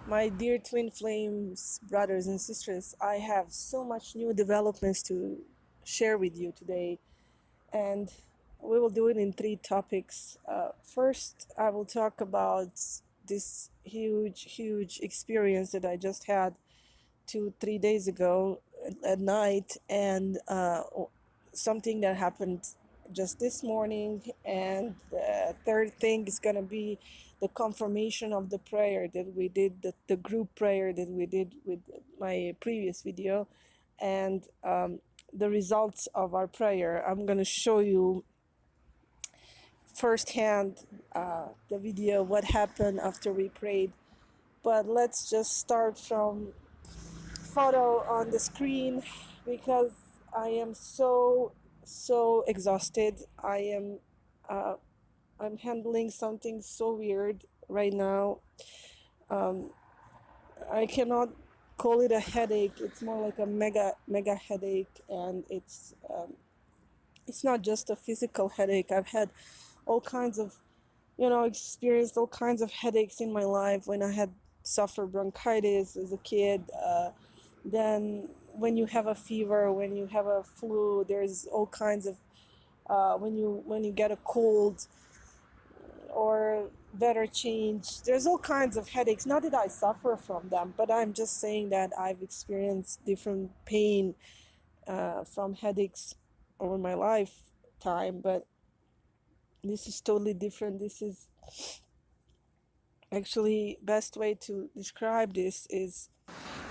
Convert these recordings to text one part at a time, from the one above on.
My dear twin flames, brothers and sisters, I have so much new developments to share with you today, and we will do it in three topics. First, I will talk about this huge experience that I just had 3 days ago at night, and something that happened just this morning. And the third thing is going to be the confirmation of the prayer that we did, the group prayer that we did with my previous video, and the results of our prayer. I'm going to show you firsthand the video, what happened after we prayed. But let's just start from photo on the screen because I am so exhausted. Uh, I'm handling something so weird right now. Um, I cannot call it a headache. It's more like a mega headache, and it's not just a physical headache. I've had all kinds of experienced all kinds of headaches in my life when I had suffered bronchitis as a kid. Then when you have a fever, when you have a flu, there's all kinds of when you get a cold or weather change, there's all kinds of headaches. Not that I suffer from them, but I'm just saying that I've experienced different pain from headaches over my lifetime. But this is totally different. This is actually best way to describe this is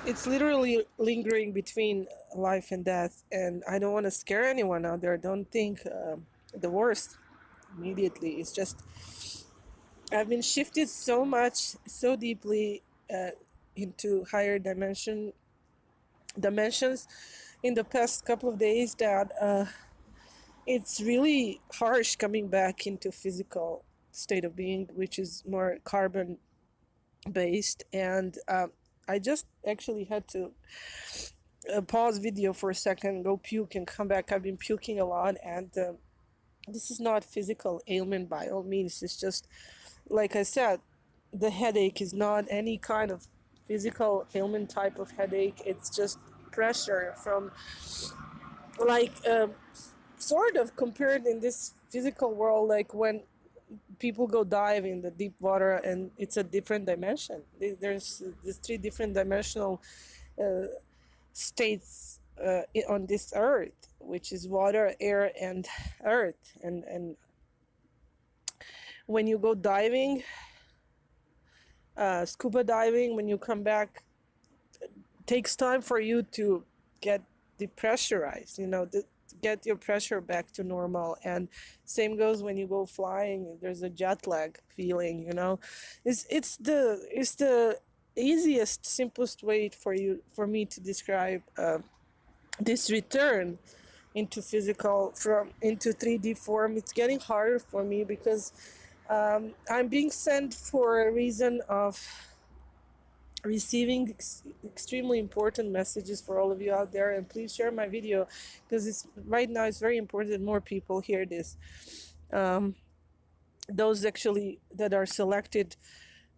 it's literally lingering between life and death, and I don't want to scare anyone out there. Don't think the worst immediately. It's just I've been shifted so much, so deeply into higher dimensions in the past couple of days that it's really harsh coming back into physical state of being, which is more carbon based. And I just actually had to pause video for a second, go puke, and come back. I've been puking a lot, and this is not physical ailment by all means. It's just, like I said, the headache is not any kind of physical ailment type of headache. It's just pressure from, like, sort of compared in this physical world, like when people go dive in the deep water and it's a different dimension. There's these three different dimensional uh, states on this earth, which is water, air, and earth. And when you go diving, scuba diving, when you come back, it takes time for you to get depressurized, to get your pressure back to normal. And same goes when you go flying. There's a jet lag feeling. It's the easiest, simplest way for me to describe this return into physical, from into 3D form. It's getting harder for me because I'm being sent for a reason of receiving extremely important messages for all of you out there. And please share my video because it's right now it's very important that more people hear this. um, those actually that are selected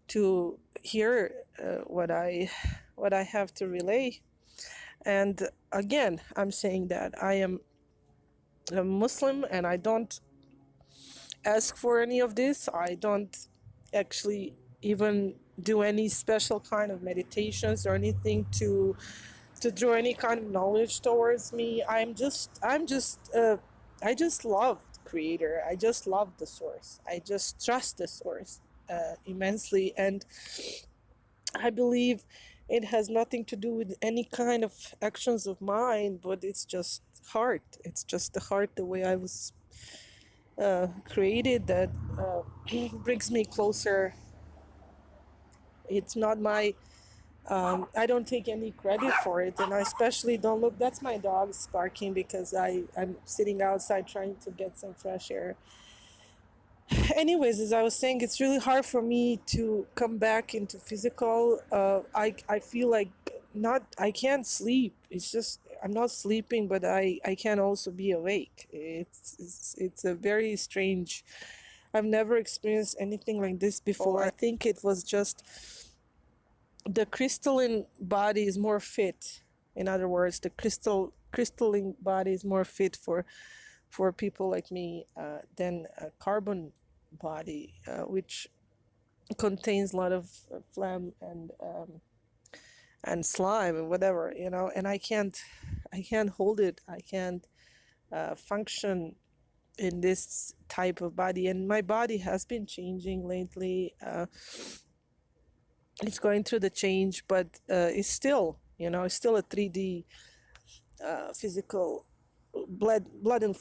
to hear what I have to relay. And again, I'm saying that I am a Muslim and I don't ask for any of this. I don't actually even do any special kind of meditations or anything to draw any kind of knowledge towards me. I just love the creator. I just love the source. I just trust the source immensely, and I believe it has nothing to do with any kind of actions of mine, but it's just heart. It's just the heart, the way I was created, that brings me closer. It's not my I don't take any credit for it, and I especially don't look. That's my dog barking because I'm sitting outside trying to get some fresh air. Anyways, as I was saying, it's really hard for me to come back into physical. I feel like not. I can't sleep. It's just I'm not sleeping, but I can also be awake. It's a very strange. I've never experienced anything like this before. I think it was just the crystalline body is more fit. In other words, the crystalline body is more fit for people like me than a carbon body, which contains a lot of phlegm and slime and whatever, and I can't hold it. I can't function in this type of body, and my body has been changing lately. It's going through the change, but it's still a 3D physical blood and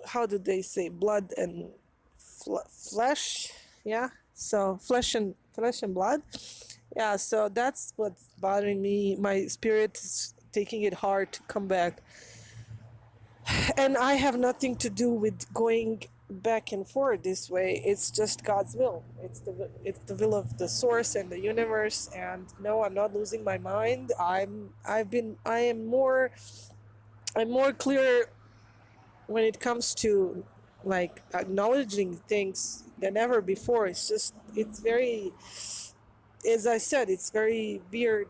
how do they say, blood and flesh. Yeah, so flesh and blood. Yeah, so that's what's bothering me. My spirit is taking it hard to come back, and I have nothing to do with going back and forth this way. It's just God's will. It's the will of the source and the universe. And no, I'm not losing my mind. I'm more clear when it comes to like acknowledging things than ever before. It's very, as I said, it's very weird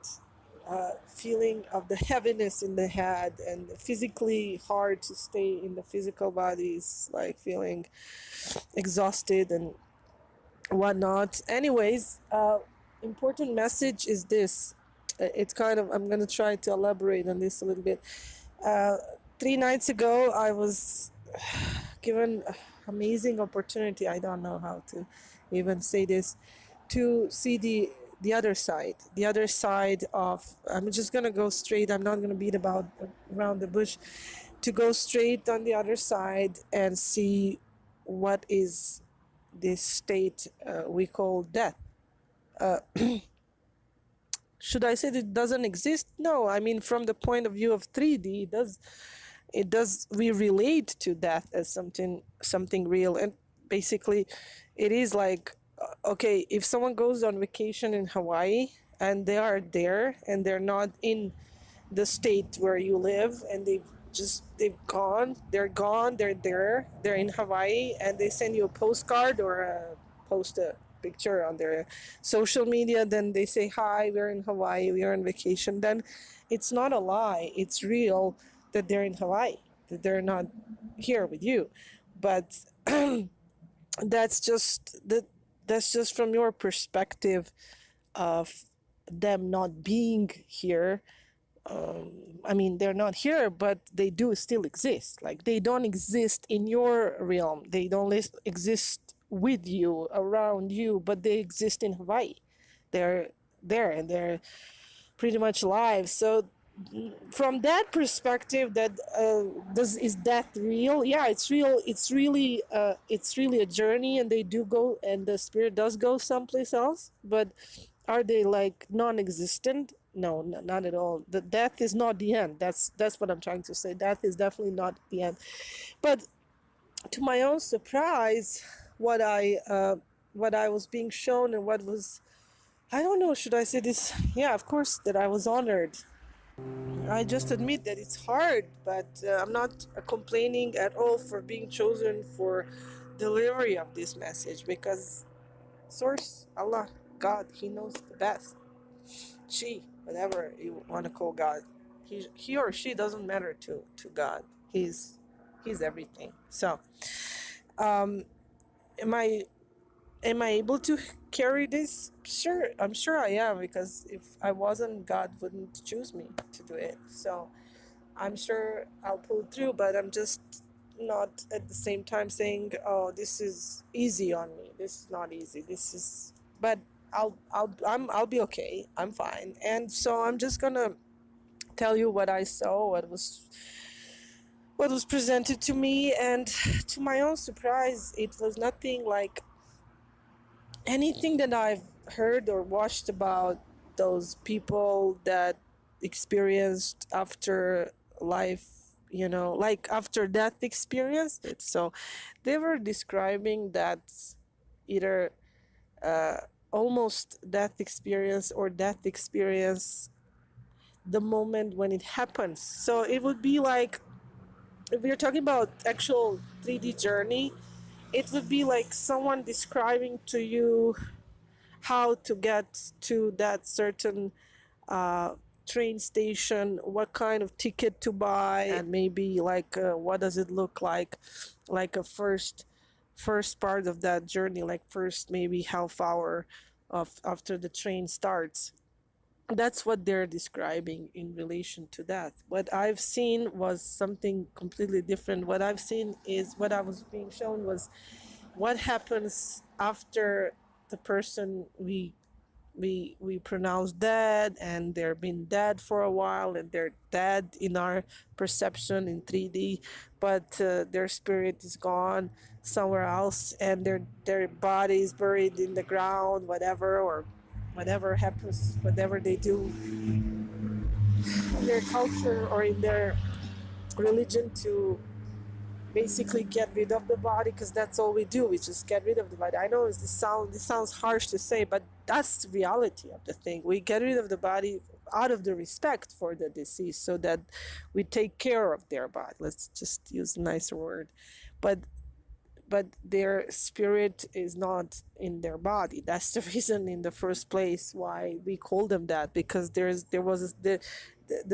feeling of the heaviness in the head, and physically hard to stay in the physical bodies, like feeling exhausted and whatnot. Anyways, important message is this. It's kind of, I'm going to try to elaborate on this a little bit. Uh, 3 nights ago, I was given an amazing opportunity. I don't know how to even say this, to see the other side of. I'm just gonna go straight. I'm not gonna beat about around the bush. To go straight on the other side and see what is this state we call death. Uh, should I say that it doesn't exist? No, I mean, from the point of view of 3D, it does we relate to death as something real. And basically it is like, okay, if someone goes on vacation in Hawaii and they are there and they're not in the state where you live, and they're there, they're in Hawaii, and they send you a postcard or post a picture on their social media, then they say, hi, we're in Hawaii, we are on vacation, then it's not a lie, it's real that they're in Hawaii, that they're not here with you. But that's just from your perspective of them not being here. I mean, they're not here, but they do still exist. Like, they don't exist in your realm. They don't exist with you, around you, but they exist in Hawaii. They're there and they're pretty much live. So, from that perspective, that is death real? Yeah, it's real. It's really a journey, and they do go, and the spirit does go someplace else. But are they like non-existent? No, not at all. The death is not the end. That's what I'm trying to say. Death is definitely not the end. But to my own surprise, what I was being shown, and what was, I don't know, should I say this? Yeah, of course, that I was honored. I just admit that it's hard, but I'm not complaining at all for being chosen for delivery of this message, because Source, Allah, God, He knows the best. She, whatever you want to call God, he or she doesn't matter to God. He's everything. So, um, am I able to carry this? Sure, I'm sure I am, because if I wasn't, God wouldn't choose me to do it. So I'm sure I'll pull through, but I'm just not at the same time saying, "Oh, this is easy on me. This is not easy. This is." But I'll be okay. I'm fine. And so I'm just gonna tell you what I saw, what was presented to me, and to my own surprise, it was nothing like anything that I've heard or watched about those people that experienced after life, like after death experienced it. So they were describing that either uh, almost death experience or death experience the moment when it happens. So it would be like, if we're talking about actual 3D journey, it would be like someone describing to you how to get to that certain uh, train station, what kind of ticket to buy, and maybe like what does it look like a first part of that journey, like first maybe half hour of after the train starts. That's what they're describing in relation to that. What I've seen was something completely different. What I've seen is what I was being shown was what happens after the person we pronounce dead, and they're been dead for a while, and they're dead in our perception in 3D, but their spirit is gone somewhere else, and their body is buried in the ground, whatever, or whatever happens, whatever they do in their culture or in their religion to basically get rid of the body, because that's all we do, we just get rid of the body. I know this sounds harsh to say, but that's the reality of the thing. We get rid of the body out of the respect for the deceased, so that we take care of their body, let's just use a nicer word. But their spirit is not in their body. That's the reason in the first place why we call them that, because there was the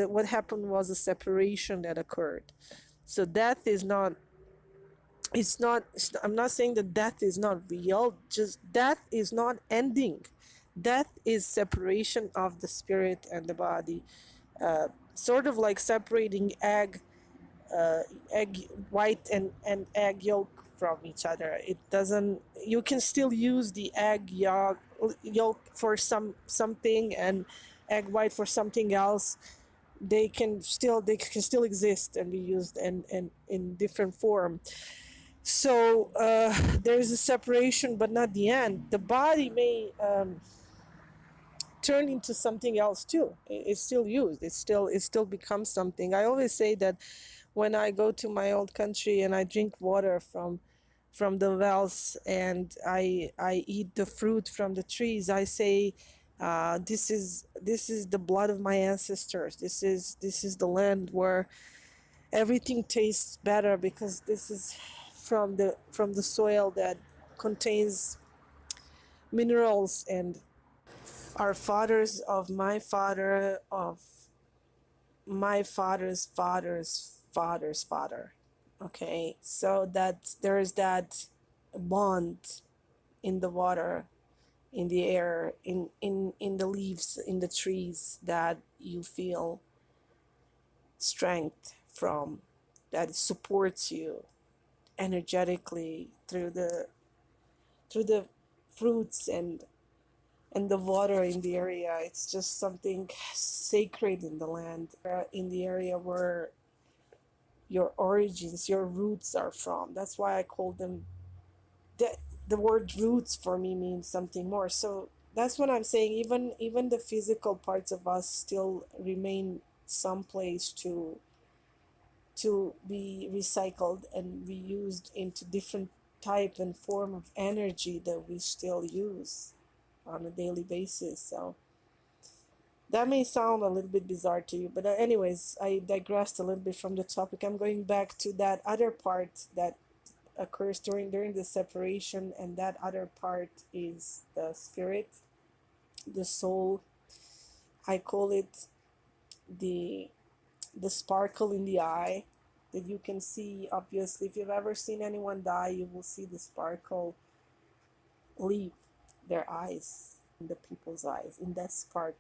what happened was a separation that occurred. So death is not, I'm not saying that death is not real, just death is not ending. Death is separation of the spirit and the body, sort of like separating egg white and egg yolk from each other. It doesn't, you can still use the egg yolk for something and egg white for something else. They can still exist and be used in different form. So there is a separation, but not the end. The body may turn into something else too. It's still used. It still becomes something. I always say that when I go to my old country and I drink water from the wells, and I eat the fruit from the trees, I say, this is the blood of my ancestors. This is the land where everything tastes better, because this is from the soil that contains minerals, and our fathers of my father of my father's father's father. Okay, so that there is that bond in the water, in the air, in the leaves, in the trees, that you feel strength from, that supports you energetically through the fruits and the water in the area. It's just something sacred in the land, in the area where your origins, your roots are from. That's why I call them, the word roots for me means something more. So that's what I'm saying. Even the physical parts of us still remain someplace to be recycled and reused into different type and form of energy that we still use on a daily basis. So that may sound a little bit bizarre to you, but anyways, I digressed a little bit from the topic. I'm going back to that other part that occurs during the separation, and that other part is the spirit, the soul. I call it the sparkle in the eye that you can see. Obviously, if you've ever seen anyone die, you will see the sparkle leave their eyes, in the people's eyes, in that spark.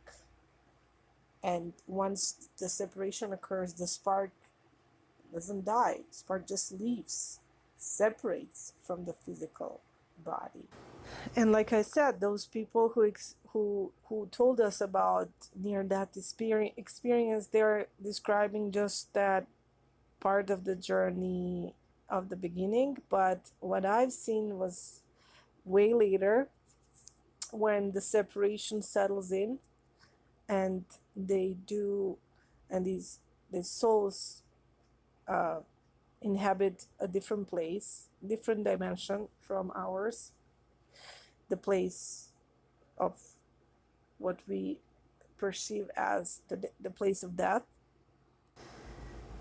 And once the separation occurs, the spark doesn't die. The spark just leaves, separates from the physical body. And like I said, those people who told us about near-death experience, they're describing just that part of the journey of the beginning. But what I've seen was way later, when the separation settles in, and these souls inhabit a different place, different dimension from ours, the place of what we perceive as the place of death.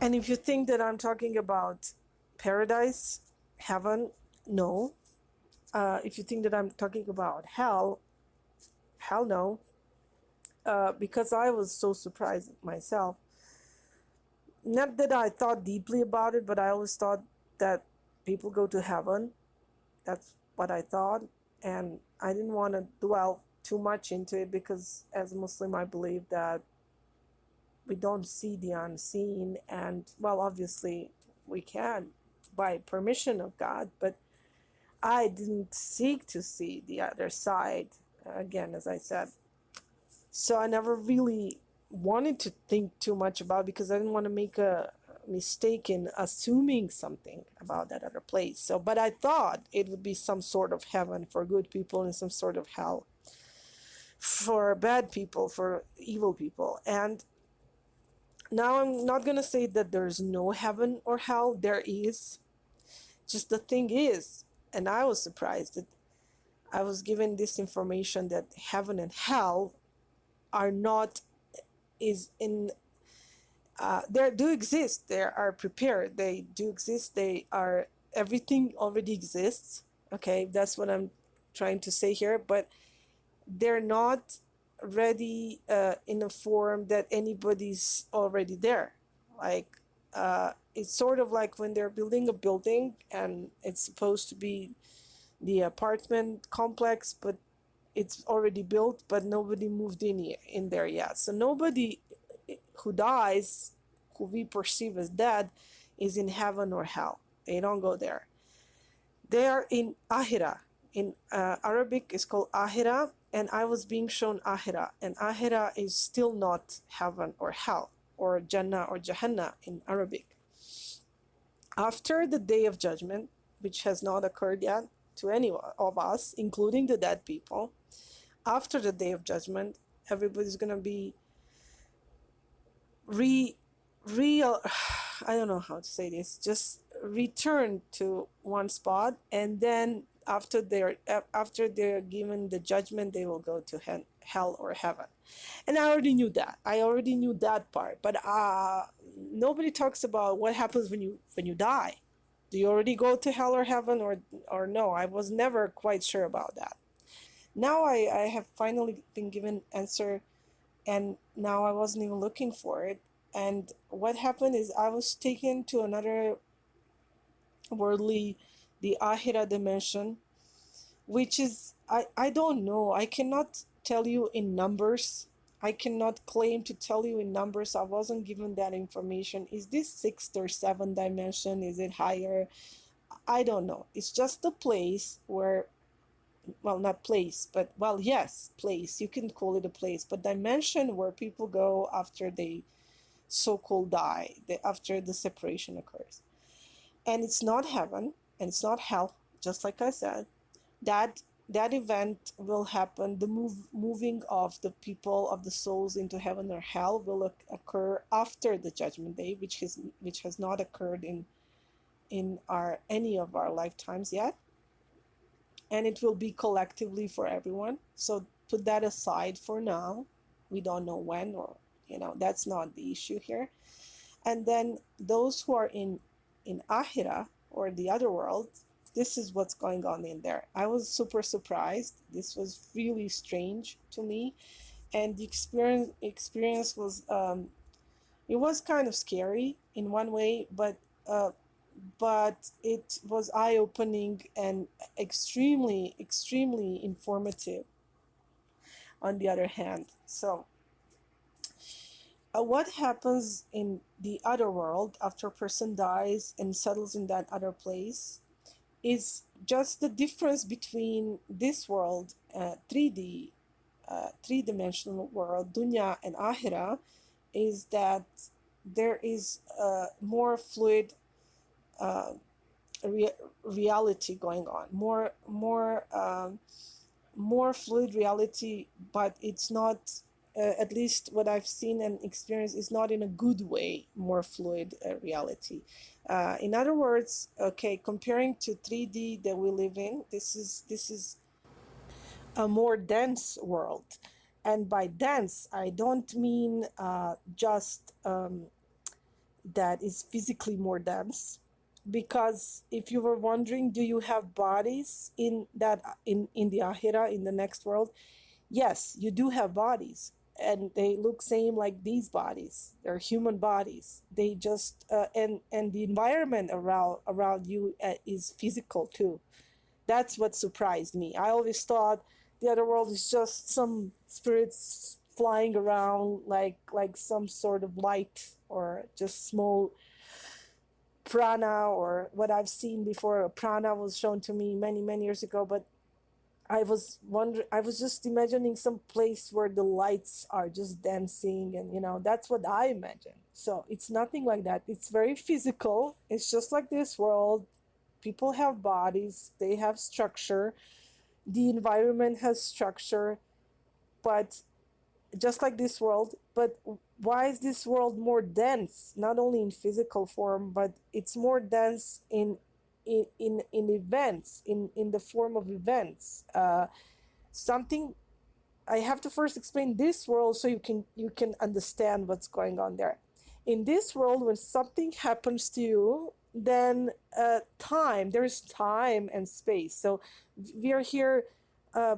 And if you think that I'm talking about paradise, heaven, no. If you think that I'm talking about hell, hell no. Because I was so surprised myself. Not that I thought deeply about it, but I always thought that people go to heaven. That's what I thought. And I didn't want to dwell too much into it because as a Muslim, I believe that we don't see the unseen. And, well, obviously, we can by permission of God, but I didn't seek to see the other side, again, as I said. So I never really wanted to think too much about it because I didn't want to make a mistake in assuming something about that other place. So, but I thought it would be some sort of heaven for good people and some sort of hell for bad people, for evil people. And now I'm not going to say that there's no heaven or hell. There is. Just the thing is, and I was surprised that I was given this information that heaven and hell are not, is in, they do exist, they are prepared, they do exist, they are, everything already exists. Okay, that's what I'm trying to say here, but they're not ready in a form that anybody's already there. Like, it's sort of like when they're building a building and it's supposed to be the apartment complex, but it's already built, but nobody moved in there yet. So nobody who dies, who we perceive as dead, is in heaven or hell. They don't go there. They are in Ahira. In Arabic, it's called Ahira, and I was being shown Ahira, and Ahira is still not heaven or hell, or Jannah or Jahannam in Arabic. After the day of judgment, which has not occurred yet to any of us, including the dead people, after the day of judgment, everybody's going to be real, I don't know how to say this, just return to one spot, and then after they're given the judgment, they will go to hell or heaven. And I already knew that part, but nobody talks about what happens when you die. Do you already go to hell or heaven, or no? I was never quite sure about that. Now I have finally been given answer, and now I wasn't even looking for it. And what happened is I was taken to another worldly, the Ahira dimension, which is, I don't know. I cannot tell you in numbers. I cannot claim to tell you in numbers. I wasn't given that information. Is this sixth or seventh dimension? Is it higher? I don't know. It's just a place where, well, not place, but, well, yes, place. You can call it a place, but dimension where people go after they so-called die, after the separation occurs. And it's not heaven, and it's not hell, just like I said. That event will happen. The moving of the people, of the souls into heaven or hell, will occur after the judgment day, which has not occurred in any of our lifetimes yet. And it will be collectively for everyone. So put that aside for now. We don't know when, or that's not the issue here. And then those who are in Ahira, or the other world, this is what's going on in there. I was super surprised. This was really strange to me, and the experience was it was kind of scary in one way, but it was eye-opening and extremely, extremely informative on the other hand. So what happens in the other world after a person dies and settles in that other place is just the difference between this world, 3D, three-dimensional world, dunya, and ahira, is that there is more fluid reality going on, more fluid reality, but it's not, at least what I've seen and experienced, is not in a good way, more fluid reality. In other words, okay, comparing to 3D that we live in, this is a more dense world. And by dense, I don't mean just that is physically more dense. Because if you were wondering, do you have bodies in the Ahira, in the next world? Yes, you do have bodies, and they look same like these bodies. They're human bodies. They just and the environment around you is physical too. That's what surprised me. I always thought the other world is just some spirits flying around like some sort of light, or just small prana, or what I've seen before. Prana was shown to me many years ago, but I was just imagining some place where the lights are just dancing, and that's what I imagine. So it's nothing like that. It's very physical. It's just like this world. People have bodies, they have structure, the environment has structure, but just like this world. But why is this world more dense? Not only in physical form, but it's more dense in events, in the form of events. Something I have to first explain this world so you can understand what's going on there. In this world, when something happens to you, then there's time and space. So we are here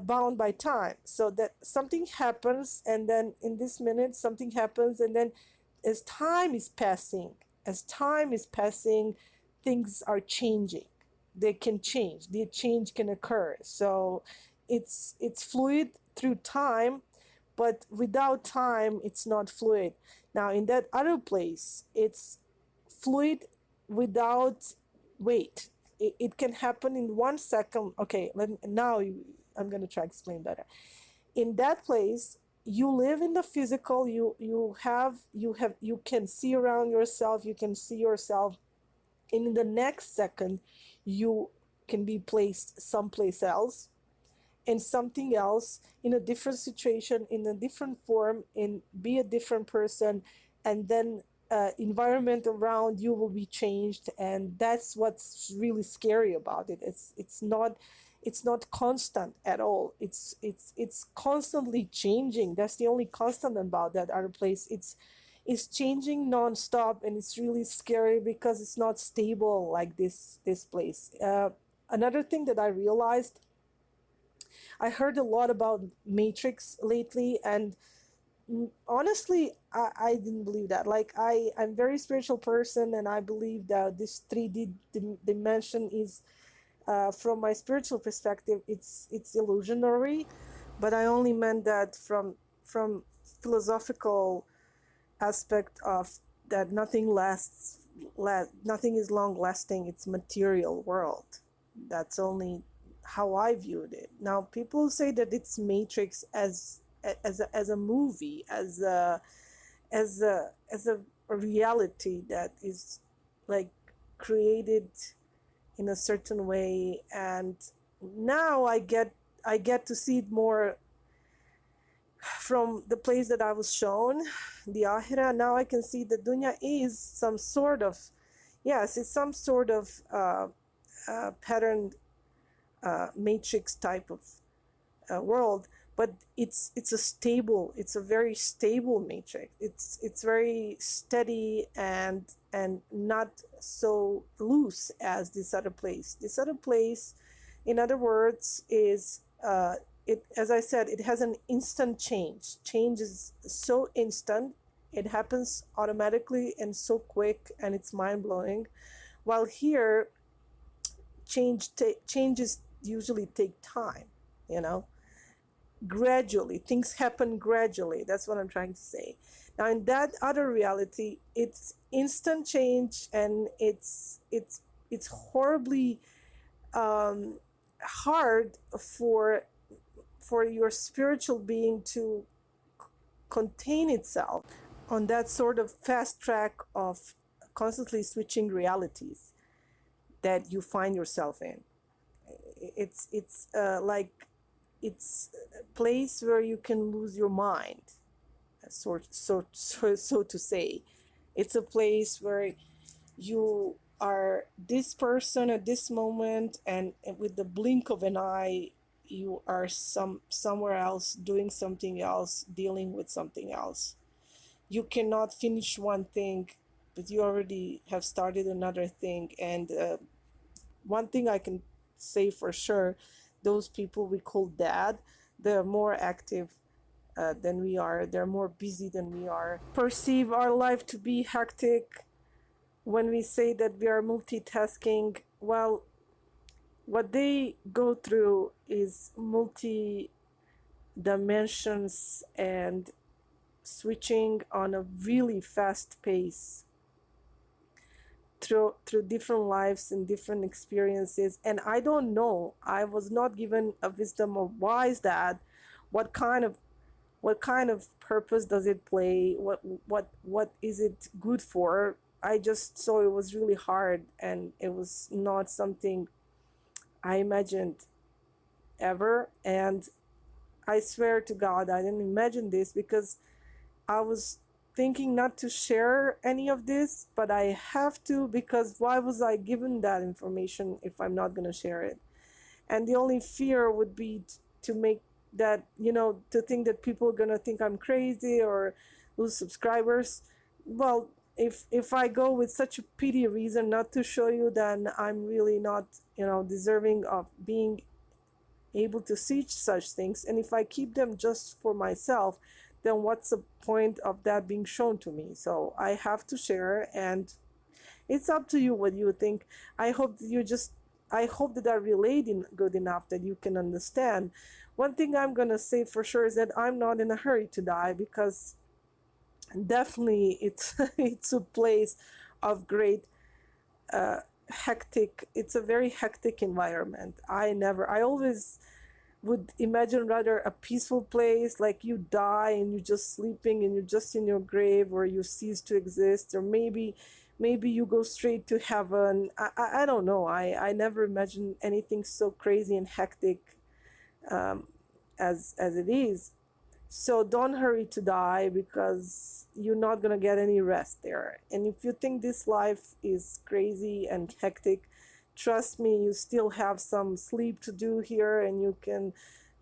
bound by time. So that something happens, and then in this minute, something happens, and then as time is passing, as time is passing, things are changing. They can change. The change can occur. So it's fluid through time, but without time, it's not fluid. Now, in that other place, it's fluid without weight. It can happen in 1 second. Okay, I'm going to try to explain better. In that place, you live in the physical. You can see around yourself. You can see yourself. And in the next second, you can be placed someplace else, and something else, in a different situation, in a different form, in be a different person, and then environment around you will be changed. And that's what's really scary about it. It's not constant at all. It's constantly changing. That's the only constant about that other place. It's changing nonstop, and it's really scary because it's not stable like this place. Another thing that I realized, I heard a lot about Matrix lately, and honestly, I didn't believe that. Like, I'm a very spiritual person, and I believe that this 3D dimension is, from my spiritual perspective, it's illusionary. But I only meant that from philosophical aspect of that nothing is long lasting. It's material world. That's only how I viewed it. Now, people say that it's Matrix as a movie, as a reality that is like created in a certain way. And now I get to see it more from the place that I was shown, the Ahira. Now I can see the dunya is some sort of, yes, it's some sort of patterned matrix type of world, but it's a very stable matrix. It's very steady and not so loose as this other place. This other place, in other words, is it, as I said, it has an instant change. Change is so instant. It happens automatically and so quick, and it's mind blowing. While here, changes usually take time. You know, gradually things happen gradually. That's what I'm trying to say. Now, in that other reality, it's instant change, and it's horribly hard for your spiritual being to contain itself on that sort of fast track of constantly switching realities that you find yourself in. It's like it's a place where you can lose your mind, so to say. It's a place where you are this person at this moment, and with the blink of an eye, you are somewhere else, doing something else, dealing with something else. You cannot finish one thing, but you already have started another thing. And one thing I can say for sure, those people we call dad, they're more active than we are. They're more busy than we are. Perceive our life to be hectic when we say that we are multitasking. Well, what they go through is multi dimensions and switching on a really fast pace through different lives and different experiences. And I don't know, I was not given a wisdom of why is that, what kind of purpose does it play, what is it good for. I just saw it was really hard, and it was not something I imagined ever. And I swear to God, I didn't imagine this, because I was thinking not to share any of this, but I have to, because why was I given that information if I'm not going to share it? And the only fear would be to make that, to think that people are going to think I'm crazy or lose subscribers. Well, if I go with such a pity reason not to show you, then I'm really not, deserving of being able to see such things. And if I keep them just for myself, then what's the point of that being shown to me? So I have to share, and it's up to you what you think. I hope that I hope that I relayed in good enough that you can understand. One thing I'm gonna say for sure is that I'm not in a hurry to die, because definitely it's it's a place of great hectic. It's a very hectic environment. I always would imagine rather a peaceful place, like you die and you're just sleeping and you're just in your grave, or you cease to exist, or maybe you go straight to heaven. I don't know. I never imagined anything so crazy and hectic um, as it is. So don't hurry to die, because you're not going to get any rest there. And if you think this life is crazy and hectic, trust me, you still have some sleep to do here, and you can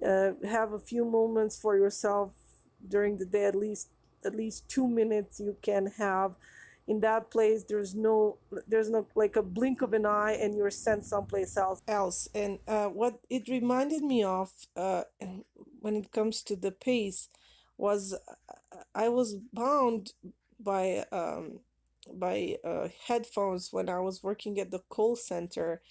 have a few moments for yourself during the day. At least 2 minutes you can have in that place. There's no like a blink of an eye and you're sent someplace else. And what it reminded me of, when it comes to the pace, was I was bound by headphones when I was working at the call center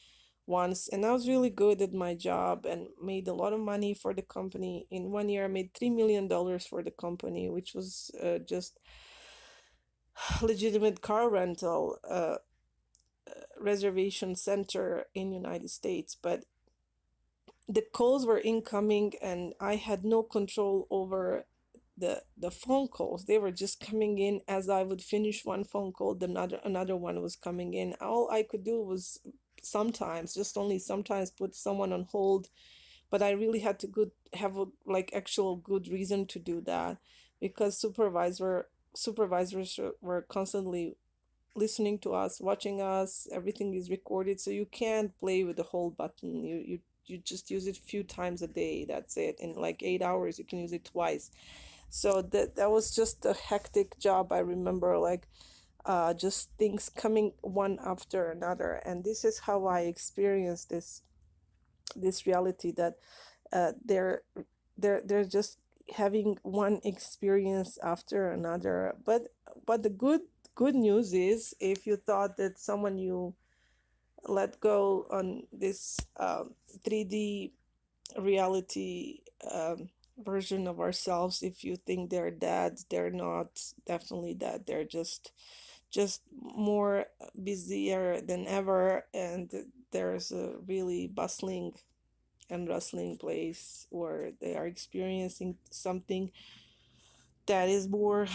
once, and I was really good at my job and made a lot of money for the company. In 1 year I made $3 million for the company, which was just legitimate car rental reservation center in United States. But the calls were incoming, and I had no control over the phone calls. They were just coming in. As I would finish one phone call, another one was coming in. All I could do was sometimes, just only sometimes, put someone on hold, but I really had to have a like actual good reason to do that, because supervisors were constantly listening to us, watching us. Everything is recorded, so you can't play with the hold button. You just use it a few times a day. That's it. In like 8 hours, you can use it twice. So that was just a hectic job. I remember, like, just things coming one after another, and this is how I experienced this reality, that they're just having one experience after another. But the good news is, if you thought that someone you let go on this 3D reality version of ourselves, if you think they're dead, they're not definitely dead. They're just more busier than ever, and there's a really bustling and rustling place where they are experiencing something that is more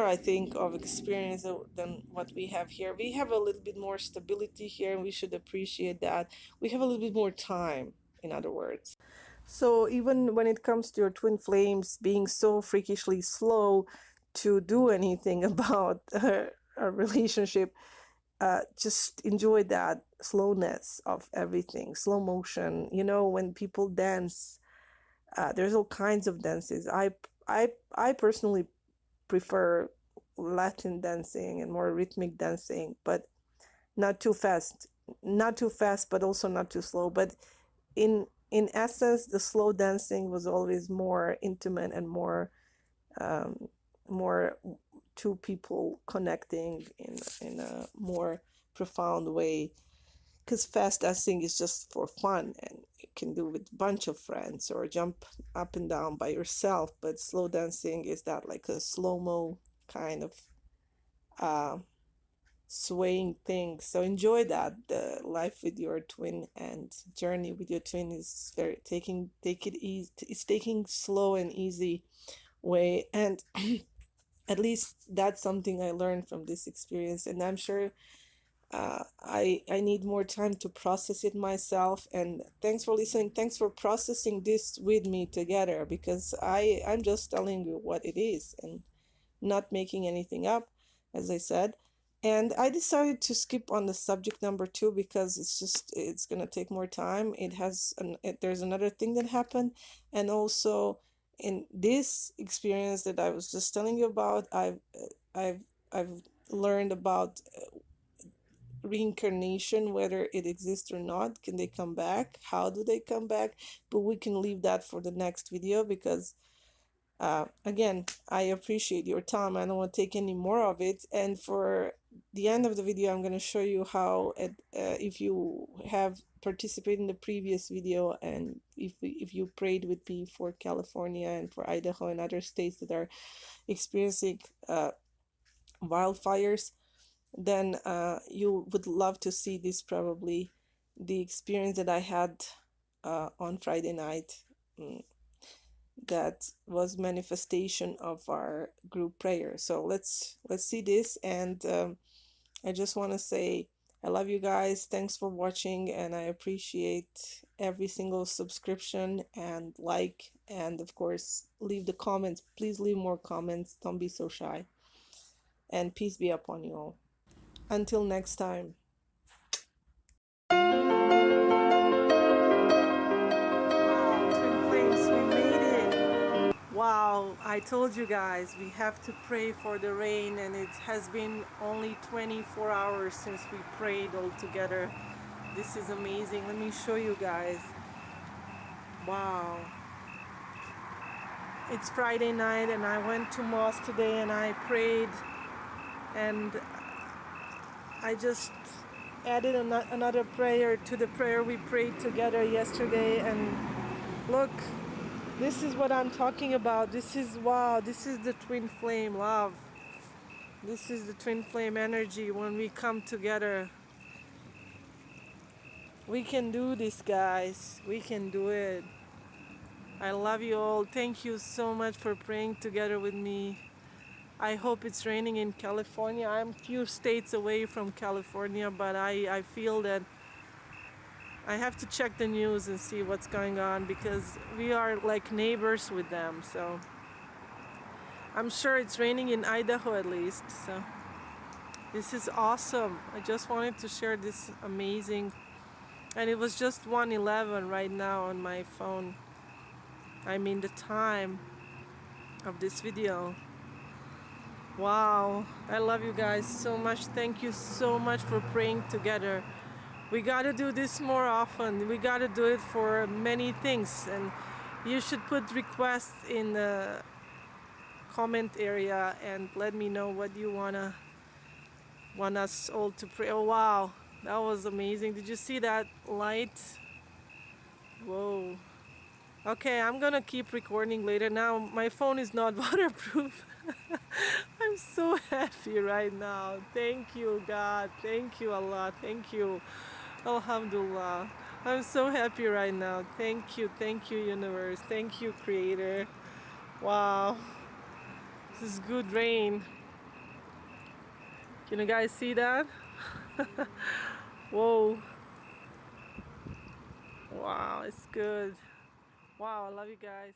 I think of experience than what we have here. We have a little bit more stability here, and we should appreciate that. We have a little bit more time, in other words. So even when it comes to your twin flames being so freakishly slow to do anything about a relationship, just enjoy that slowness of everything, slow motion. When people dance, there's all kinds of dances. I personally prefer Latin dancing and more rhythmic dancing, but not too fast, but also not too slow. But in in essence, the slow dancing was always more intimate and more two people connecting in a more profound way. Because fast dancing is just for fun, and you can do with a bunch of friends or jump up and down by yourself. But slow dancing is that like a slow-mo kind of uh, swaying thing. So enjoy that. The life with your twin and journey with your twin is very take it easy. It's taking slow and easy way, and at least that's something I learned from this experience, and I'm sure I need more time to process it myself. And thanks for listening. Thanks for processing this with me together, because I'm just telling you what it is and not making anything up, as I said. And I decided to skip on the subject number 2 because it's gonna take more time. There's another thing that happened, and also in this experience that I was just telling you about, I've I've learned about reincarnation, whether it exists or not. Can they come back? How do they come back? But we can leave that for the next video, because again, I appreciate your time. I don't want to take any more of it. And for the end of the video, I'm going to show you how if you have participated in the previous video, and if you prayed with me for California and for Idaho and other states that are experiencing wildfires, then you would love to see this, probably the experience that I had on Friday night. That was manifestation of our group prayer. So let's see this. And I just want to say I love you guys. Thanks for watching, and I appreciate every single subscription and like, and of course leave the comments. Please leave more comments. Don't be so shy, and peace be upon you all. Until next time. Wow, twin flames, we made it. Wow, I told you guys we have to pray for the rain, and it has been only 24 hours since we prayed all together. This is amazing. Let me show you guys. Wow. It's Friday night, and I went to mosque today and I prayed, and I just added another prayer to the prayer we prayed together yesterday. And look, this is what I'm talking about. This is, wow, this is the twin flame love. This is the twin flame energy. When we come together, we can do this, guys. We can do it. I love you all. Thank you so much for praying together with me. I hope it's raining in California. I'm a few states away from California, but I feel that I have to check the news and see what's going on, because we are like neighbors with them. So I'm sure it's raining in Idaho at least. So this is awesome. I just wanted to share this amazing, and it was just 1:11 right now on my phone. I mean the time of this video. Wow, I love you guys so much. Thank you so much for praying together. We gotta do this more often. We gotta do it for many things, and you should put requests in the comment area and let me know what you want us all to pray. Oh wow, that was amazing. Did you see that light? Whoa. Okay, I'm gonna keep recording later. Now my phone is not waterproof. I'm so happy right now. Thank you, God. Thank you, Allah. Thank you. Alhamdulillah. I'm so happy right now. Thank you, universe. Thank you, creator. Wow. This is good rain. Can you guys see that? Whoa. Wow, it's good. Wow, I love you guys.